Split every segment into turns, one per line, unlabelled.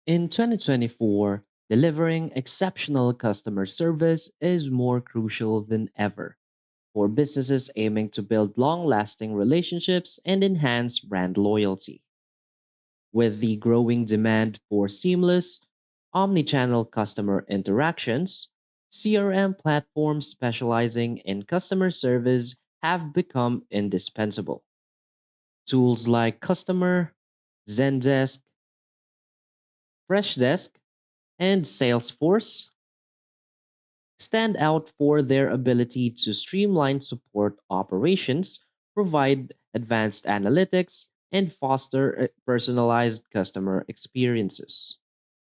In 2024, delivering exceptional customer service is more crucial than ever for businesses aiming to build long lasting relationships and enhance brand loyalty. With the growing demand for seamless, omnichannel customer interactions, CRM platforms specializing in customer service have become indispensable. Tools like Kustomer, Zendesk, Freshdesk, and Salesforce stand out for their ability to streamline support operations, provide advanced analytics, and foster personalized customer experiences.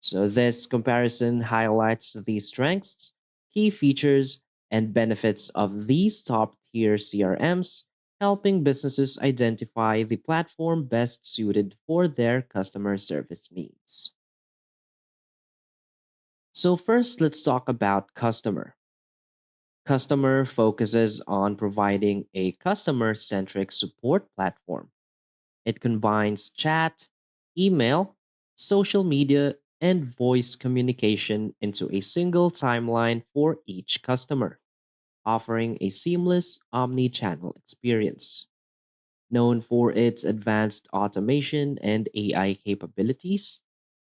So, this comparison highlights the strengths, key features, and benefits of these top tier CRMs, helping businesses identify the platform best suited for their customer service needs. So, first, let's talk about Customer. Customer focuses on providing a customer centric support platform. It combines chat, email, social media, and voice communication into a single timeline for each customer, offering a seamless omni channel experience. Known for its advanced automation and AI capabilities,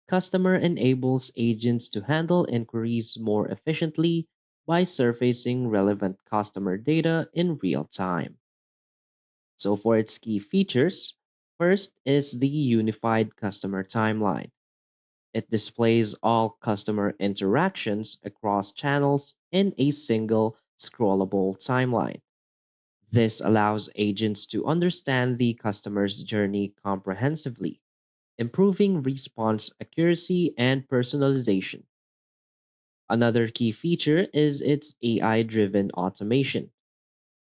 Customer enables agents to handle inquiries more efficiently by surfacing relevant customer data in real time. So, for its key features, first is the unified customer timeline. It displays all customer interactions across channels in a single scrollable timeline. This allows agents to understand the customer's journey comprehensively, improving response accuracy and personalization. Another key feature is its AI driven automation.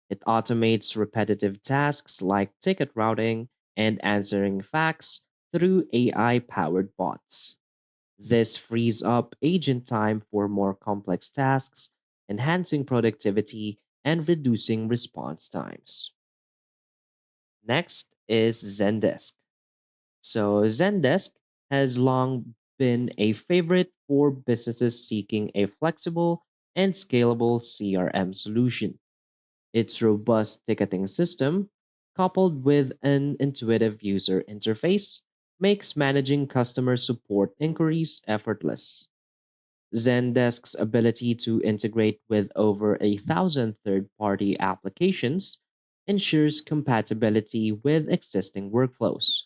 It automates repetitive tasks like ticket routing and answering fax through AI powered bots. This frees up agent time for more complex tasks, enhancing productivity and reducing response times. Next is Zendesk. So, Zendesk has long been a favorite for businesses seeking a flexible and scalable CRM solution. Its robust ticketing system, coupled with an intuitive user interface, makes managing customer support inquiries effortless. Zendesk's ability to integrate with over 1,000 third party applications ensures compatibility with existing workflows,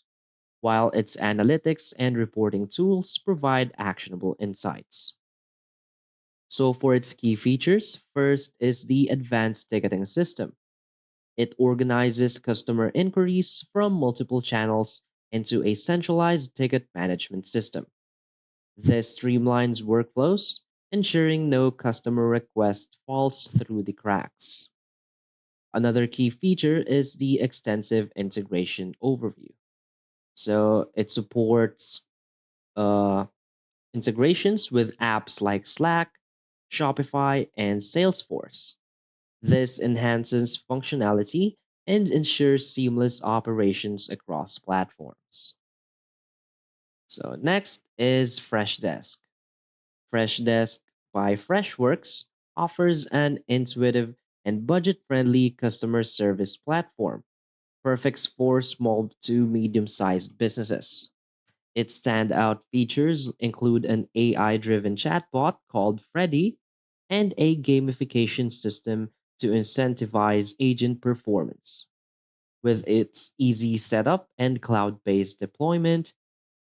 while its analytics and reporting tools provide actionable insights. So, for its key features, first is the advanced ticketing system. It organizes customer inquiries from multiple channels into a centralized ticket management system. This streamlines workflows, ensuring no customer request falls through the cracks. Another key feature is the extensive integration overview. So, it supports uh, integrations with apps like Slack, Shopify, and Salesforce. This enhances functionality and ensures seamless operations across platforms. So next is Freshdesk. Freshdesk by Freshworks offers an intuitive and budget-friendly customer service platform, perfect for small to medium-sized businesses. Its standout features include an AI-driven chatbot called Freddy and a gamification system to incentivize agent performance. With its easy setup and cloud-based deployment,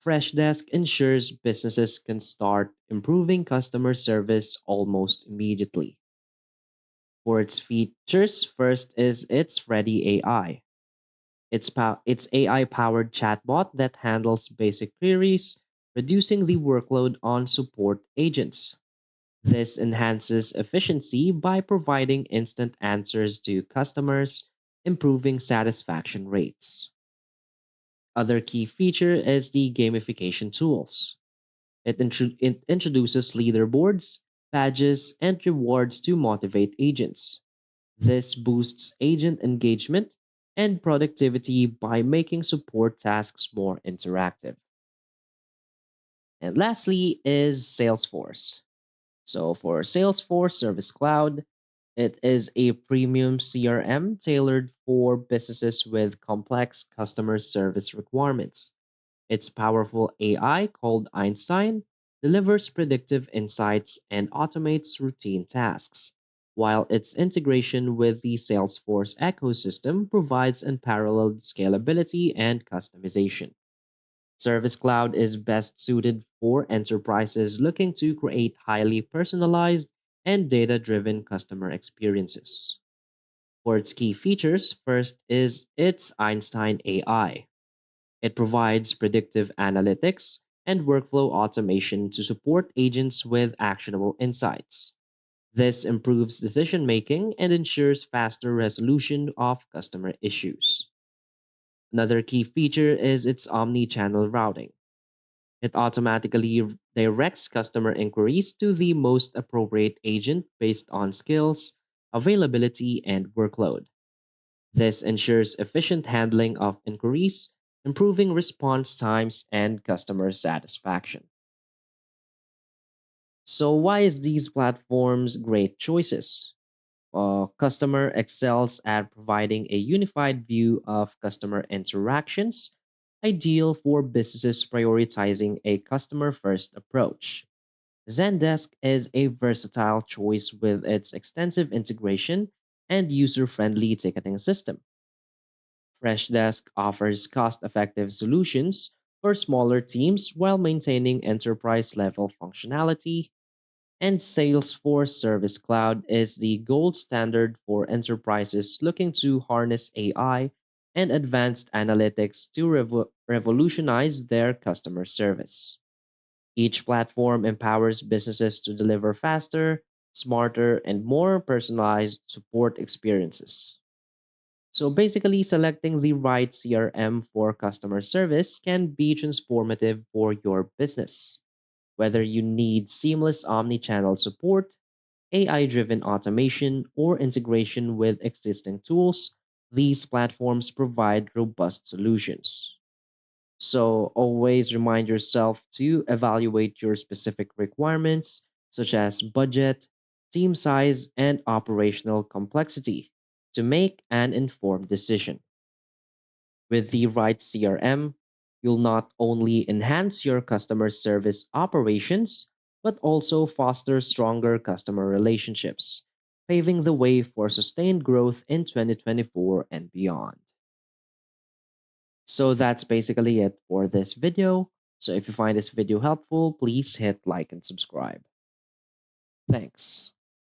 Freshdesk ensures businesses can start improving customer service almost immediately. For its features, first is its Ready AI. It's AI-powered chatbot that handles basic queries, reducing the workload on support agents. This enhances efficiency by providing instant answers to customers, improving satisfaction rates. Other key feature is the gamification tools. It introduces leaderboards, badges, and rewards to motivate agents. This boosts agent engagement and productivity by making support tasks more interactive. And lastly is Salesforce. So for Salesforce Service Cloud, it is a premium CRM tailored for businesses with complex customer service requirements. Its powerful AI called Einstein delivers predictive insights and automates routine tasks, while its integration with the Salesforce ecosystem provides unparalleled scalability and customization. Service Cloud is best suited for enterprises looking to create highly personalized and data driven customer experiences. For its key features, first is its Einstein AI. It provides predictive analytics and workflow automation to support agents with actionable insights. This improves decision making and ensures faster resolution of customer issues. Another key feature is its omni channel routing. It automatically directs customer inquiries to the most appropriate agent based on skills, availability, and workload. This ensures efficient handling of inquiries, improving response times and customer satisfaction. So, why is these platforms great choices? Customer excels at providing a unified view of customer interactions, ideal for businesses prioritizing a customer first approach. Zendesk is a versatile choice with its extensive integration and user friendly ticketing system. Freshdesk offers cost effective solutions for smaller teams while maintaining enterprise level functionality, and Salesforce Service Cloud is the gold standard for enterprises looking to harness AI and advanced analytics to revolutionize their customer service. Each platform empowers businesses to deliver faster, smarter, and more personalized support experiences. So basically, selecting the right CRM for customer service can be transformative for your business. Whether you need seamless omni-channel support, AI-driven automation, or integration with existing tools, these platforms provide robust solutions. So always remind yourself to evaluate your specific requirements, such as budget, team size, and operational complexity, to make an informed decision. With the right CRM, you'll not only enhance your customer service operations, but also foster stronger customer relationships, paving the way for sustained growth in 2024 and beyond. So that's basically it for this video. So if you find this video helpful, please hit like and subscribe. Thanks.